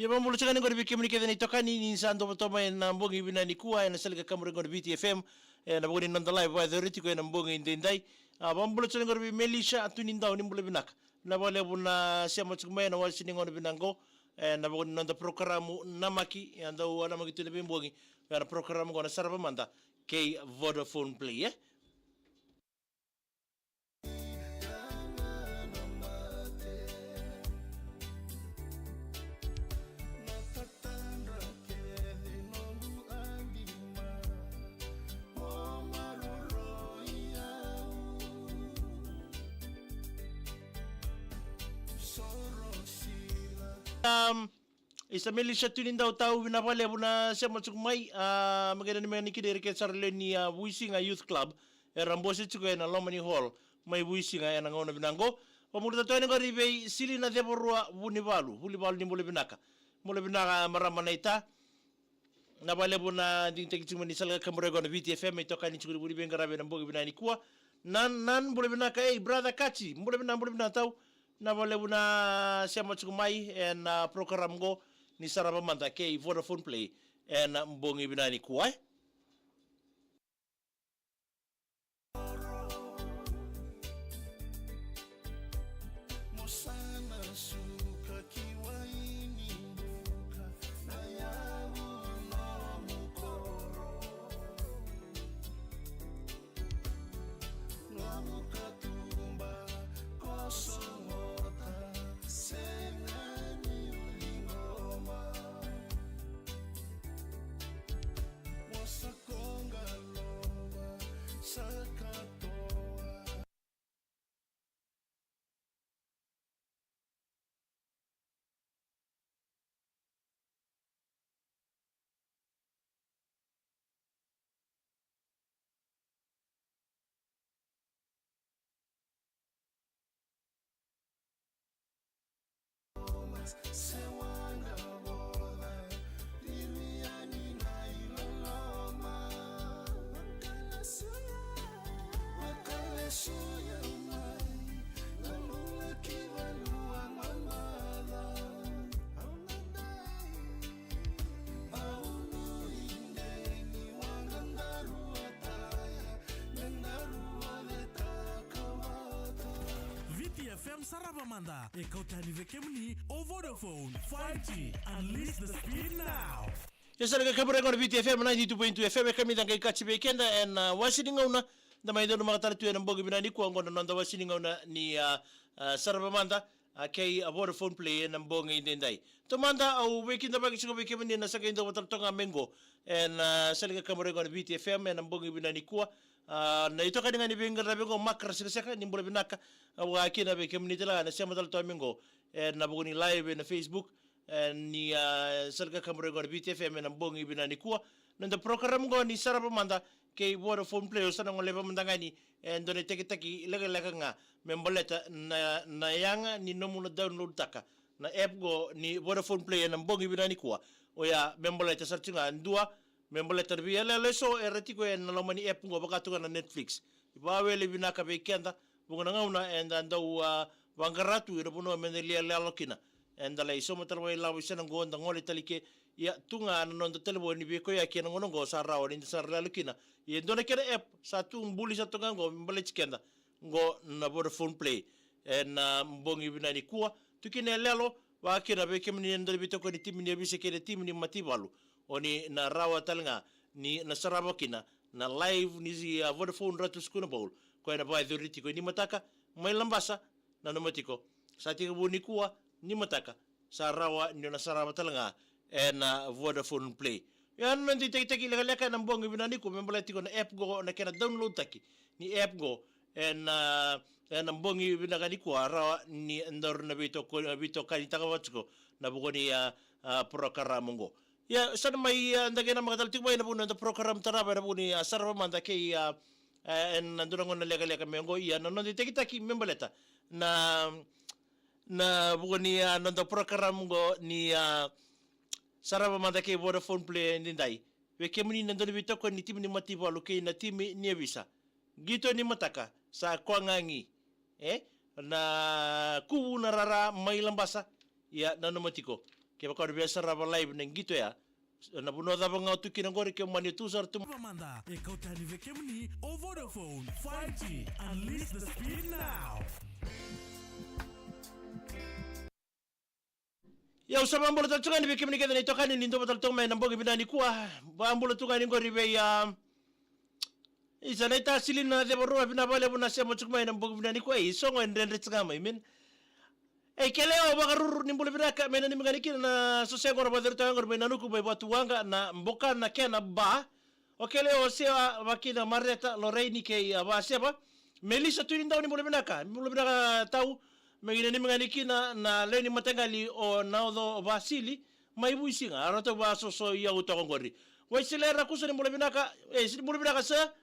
Ya mamulu chakani ngori biki mnike dhani tokani ni sando potoma na mbongi bina ni kuwa na salika kamuri ngori BTFM na bogoni nanda live by the riti ko na mbongi ndendai mamulu chakani ngori melisha atuni ndao ni mbule binaka na bale buna siamo chukumaya na wasi ni ngori binango na bogoni nanda programu namaki anda wana magitu ni mbongi na programu ngona Sarava Mada K Vodafone play isa melisha tunin daw tao binapale buna siya matsugmay maganda ni mga nikidiri kaya sarili ni Buisinga Youth Club rambosi tsuko na Lomani Hall may Buisinga yan ang una binanggo pamulita to nga ribay sili na deborua bulibalu ni muli binaka marama na ita nabale buna ding tekitsuma ni salga kamurego na BTFM ito kani tsukuri buli bengarabe ng bogi binani kuwa nan muli binaka brother kachi muli binaka tao nabale buna siya matsugmay and program go ni Sarava Mada K Vodafone play and mbongi binani kuwa FM Sarava Mada ikaw tani vekemni o Vodafone 5G unleash the speed now. Yes, I can bring on BTFM 92.2 FM kami dan kay Kachi Bekenda and wasining una na may doon mga taratu ng bogi binani ko ang gono nanda wasining una ni Sarava Mada kay Vodafone play ng bongi dinday. Tumanda au weekend bagi sugo weekend na sa kayo daw tartonga mengo and salika kamore on BTFM and ng bogi binani ko na ito kanina ni Bengal rabi ko makras kasi ni mula binaka wakina be community la na siya madal to mengo na bugo ni live na Facebook ni salga kamore go BTFM na bongi binani kuwa nanda program go ni Sarava Mada kay Vodafone play sa nang leba mandangani and don teki lega nga memboleta na yang ni nomuno download taka na app go ni Vodafone play na bongi binani kuwa o ya memboleta sa tinga ndua memboleta biya leso erati ko en Lomani app ngo bakatunga na Netflix ibawele binaka be kenda bunga ngauna and andau bangaratu irabuno menelia lalokina and la iso motarway lawisa ng gonda ngoli talike ya tunga non do telefon ni be ko ya kena ngono go sa rawo ni sa lalokina yendo na kena app sa tung buli sa tunga ngo membolet kenda ngo na Vodafone play and mbongi binani kuwa tukine lelo wa kena be kemni ndo bitoko ni timni bise kede timni matibalu oni na rawa talnga ni na Sarava kina na live ni Vodafone ratu skuna bowl ko na ba dhuriti ko ni mataka may lambasa na numatiko sa tika buni kuwa ni mataka sa rawa ni na Sarava talanga na Vodafone play yan nanti taki leka ng bongi binani ko membalati ko na app go na kena download taki ni app go and na mbongi binagani ko ara ni ndor na bito kani takawatsko na bugoni program ngo ya sana mai ndagena magatal tikbay na buno na program taraba na bugoni Sarava Manda kay en nandunangon na lega mengo ya no ditekita ki membaleta na bugoni nanda program ngo ni Sarava Manda kay Vodafone play ndindai we kemuni nandun bito ko ni timi ni matiba lokay na timi ni visa gito ni mataka sa kwangangi na kubu na rara may lambasa ya nanomatiko kaya baka biya Sarava live ng gito ya na puno da bang tuki ng gori kaya manitusar tum Manda, ikaw tani vekemni o Vodafone 5G. Unleash the speed now. ya usama ambulo taltunga ni vekemni kada ni tokani ni ndo taltunga may nambogi binani kuwa ba ambulo tunga ni gori be ya isa na ita silin na de borua binabale buna sema chukma ina mbogo binani kwa isongo ndende tsama imen keleo bagaruru ni mbule binaka mena ni mganiki na sosengo na badru tango mena nuku be batu wanga na mboka na kena ba keleo sewa wakina mareta loreini ke ba seba melisa tu ndao ni mbule binaka tau megina ni mganiki na leni matangali o naodo basili maibu isinga arato ba soso ya utongori waisilera kuso ni mbule binaka si mbule binaka sa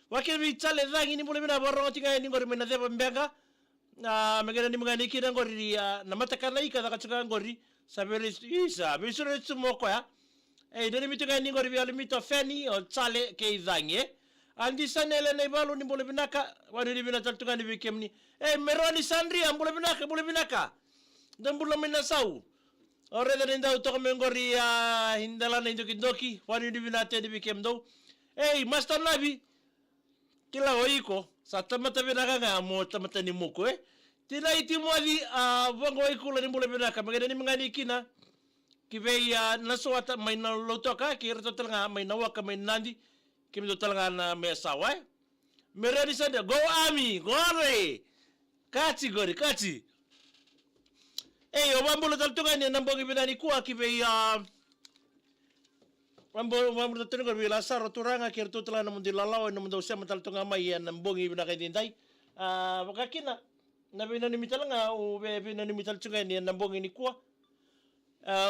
wakil bichale dhangi ni mbule bina borro tinga ni ngori mena deba mbenga megena ni mngani kina ngori na matakana ika da kachuka ngori sabere isa bisure tsumoko ya deni mitunga ni ngori bialu mito feni o chale ke dhangi andi sanele na ibalu ni mbule binaka wani ni bina taltunga ni bikemni meroni sandria mbule binaka ndambulo mena sau ore da ndau to ngori hindala na indoki wani ni bina te ni bikemdo Master Nabi kila oiko sa tamata binaka nga mo tamata ni muko tina iti mo di vango oiko la ni mbule binaka magana ni mangani kina kibe ya naswata may nalotoka kirto talanga may nawaka may nandi kimdo talanga na mesawa mereni sande go army go re kati obambulo taltunga ni nambongi binani kuwa kibe ya Mambo tenu ko bila saro turanga kir tutla na mundi lalaw na mundo siya matal tunga may na mbongi bina kay dinday bakakina na bina ni mital nga o bina ni mital tunga ni na mbongi ni kuwa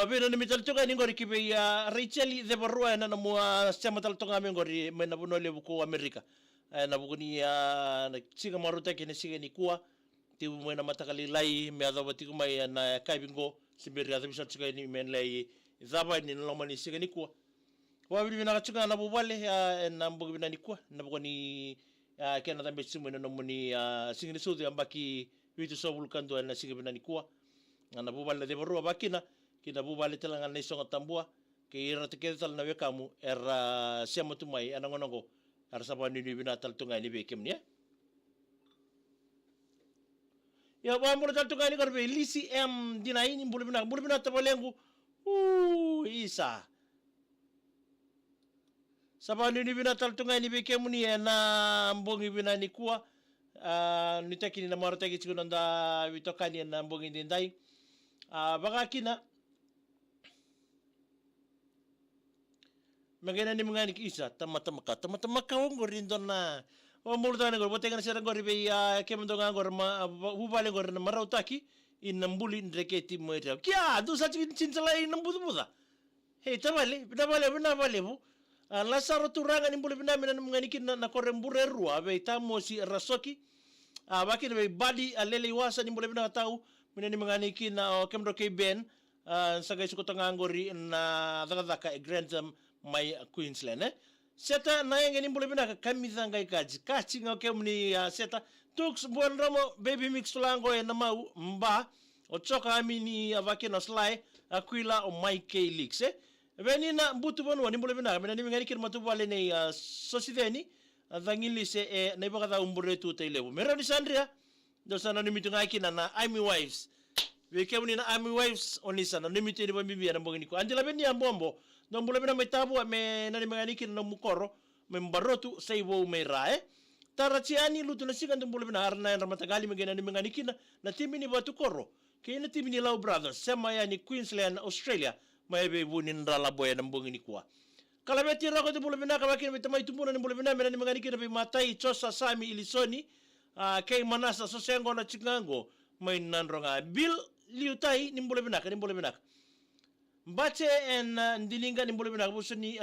bina ni mital tunga ni ngori kibe ya Rachel de Barua na mo siya matal tunga may ngori may nabuno le buko Amerika na buko ni na siga maruta kini siga ni kuwa ti mo na matakali lai me adawati ko may na kaibingo sibiri adabisa tunga ni men lai zaba ni lomani siga ni kuwa wabili bina kachunga na bubale na mbogi bina nikwa na bukoni kena tambe simu na nomuni singini sudi ambaki vitu sobul kando na singi bina nikwa na bubale de borua bakina kina bubale telanga na isonga tambua ke ira teketa na wekamu era siamo tumai anangonongo ara sabani ni bina taltunga ni bekemni ya bambulo taltunga ni karbe lisi dinaini mbulu bina tabalengu isa sabani ni bina taltunga ni bekemuni na mbongi bina ni kuwa nitakini na marotaki chikunanda vitokani na mbongi ndindai bakakina magana ni mngani isa tamaka wongo rindona wamulutana ngor botenga sera ngor be kemendo ngor bubale ngor na marautaki inambuli ndreketi moita kya du sachi chinchala inambudu buda tabale binabale bu lasaro turanga ni mbule binamina mnganiki na korembure rua be tamosi rasoki bakini be badi alele wasa ni mbule bina tau minani mnganiki na kemdo ke ben sagai sukotanga ngori na daka Grantham my Queensland seta na yenge ni mbule bina kamizanga ikaji nga kemni seta tux bon ramo baby mix lango na mau mba ochoka amini avakino slai aquila o Mike Leaks venina mbutu bonu ni mbule bina mena ni ngani kirma tu bale ne sosideni dangili se na ibaka da umbure tu tailebu mera ni sandria do sana ni mitunga kina na Army Wives we kemuni na Army Wives onisa na nimiti ni bambi na mbongini ko andila beni ambombo do mbule bina metabu me na ni ngani kina na mukoro me mbarotu saibo me rae tarachiani lutu na sikan mbule bina arna na matagali me ni ngani kina na timi ni batu koro kina timi ni Lau Brothers sema ya ni Queensland Australia maibe bunin rala boya na mbongini kwa kala beti rako de mbule bina ka bakini metamai tumbuna ni mbule bina me ni ngani kina be matai chosa sami ilisoni kay manasa so sengo na chingango may nanronga bil liutai nimbole binaka bache en ndilinga nimbole binaka busuni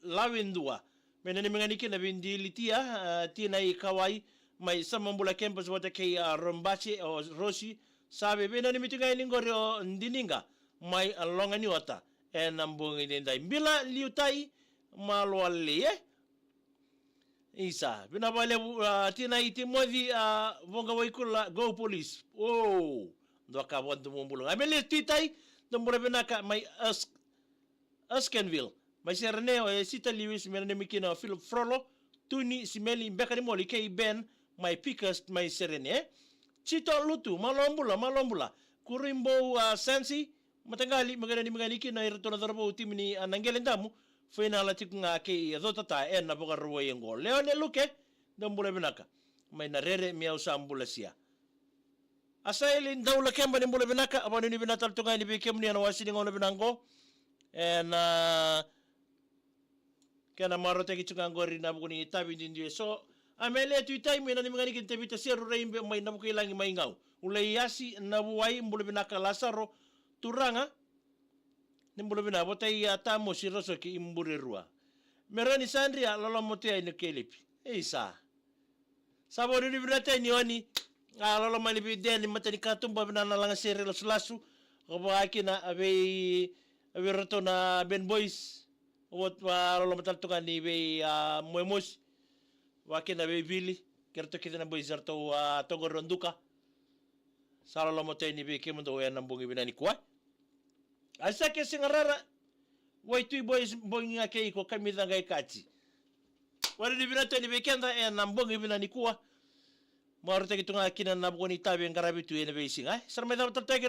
lawendua menani menganiki na bindilitia tina ikawai mai samambula campus wata kay rombache o rosi sabe benani mitinga ningorio ndilinga mai alongani wata en ambungi dendai bila liutai malwale isa binabale tina iti modi vonga waikula go police do ka bonto mumbulong amele titai dombore benaka mai Askenville mai serneo sita liwis menane mikina Philip Frollo tuni simeli bekani moli kay ben mai pikas mai serene chito lutu malombula kurimbo sensi matangali magani kina irtona darbo timini anangelendamu final atik nga kay dotata na boga ruwe ngo leone luke dombole benaka mai na rere miau sambula sia asaili ndawla kemba ni mbole benaka abani ni benatal tunga ni bekem ni anawasi ni ngolo benango kana marote ki tunga ngori na buguni tabi ndindie so amele tu time na ni mangani kinte bita seru reimbe mai na bukilangi mai ngau ulai yasi na buwai mbole benaka lasaro turanga nimbolo bina botai tamo siroso ki imbure rua merani sandria lolo motea ino kelipi isa sabori ni binata ni oni lolo mani bideni matani katumba bina nalanga sere lo sulasu obo akina abe rotona ben boys wot lolo matal tunga ni be moemos wakina be vili kerto kidana boys arto togoronduka salo lo motea ni be kemundo ya nambungi bina ni kwa asa ke singarara waitu boys bonga ke ko kamida ngai kati wari ni bina tani bekenda nambongi bina ni kuwa marute kitunga kina naboni tabe ngarabitu ene beisinga sarmeda tatake